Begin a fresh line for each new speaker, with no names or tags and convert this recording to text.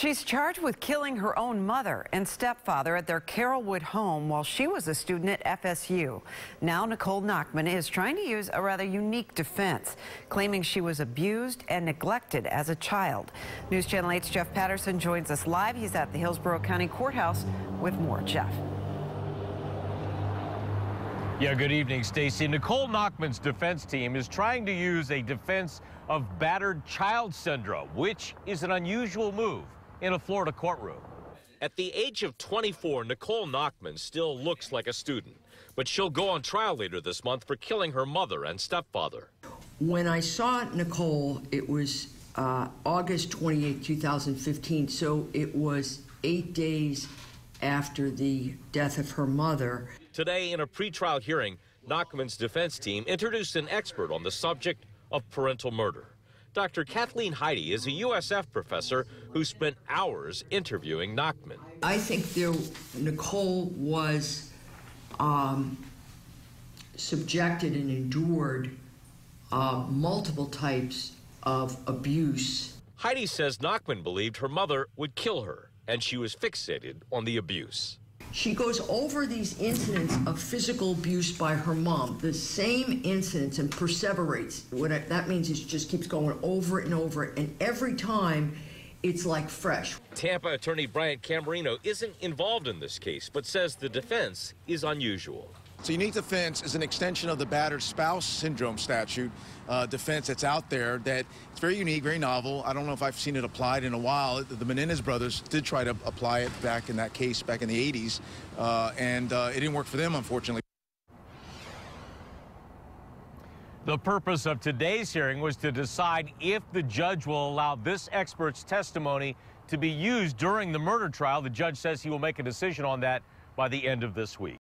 She's charged with killing her own mother and stepfather at their Carrollwood home while she was a student at FSU. Now Nicole Nachman is trying to use a rather unique defense, claiming she was abused and neglected as a child. News Channel 8's Jeff Patterson joins us live. He's at the Hillsborough County Courthouse with more. Jeff.
Yeah, good evening, Stacy. Nicole Nachman's defense team is trying to use a defense of battered child syndrome, which is an unusual move in a Florida courtroom. At the age of 24, Nicole Nachman still looks like a student, but she'll go on trial later this month for killing her mother and stepfather.
When I saw Nicole, it was August 28, 2015, so it was 8 days after the death of her mother.
Today, in a pretrial hearing, Nachman's defense team introduced an expert on the subject of parental murder. Dr. Kathleen Heidi is a USF professor who spent hours interviewing Nachman.
I think Nicole was subjected and endured multiple types of abuse.
Heidi says Nachman believed her mother would kill her, and she was fixated on the abuse.
She goes over these incidents of physical abuse by her mom, the same incidents, and perseverates. What that means is just keeps going over it and over it, and every time it's like fresh.
Tampa attorney Bryant Camerino isn't involved in this case, but says the defense is unusual.
So unique defense is an extension of the battered spouse syndrome statute defense that's out there that it's very unique, very novel. I don't know if I've seen it applied in a while. The Menendez brothers did try to apply it back in that case back in the 80s, and it didn't work for them, unfortunately.
The purpose of today's hearing was to decide if the judge will allow this expert's testimony to be used during the murder trial. The judge says he will make a decision on that by the end of this week.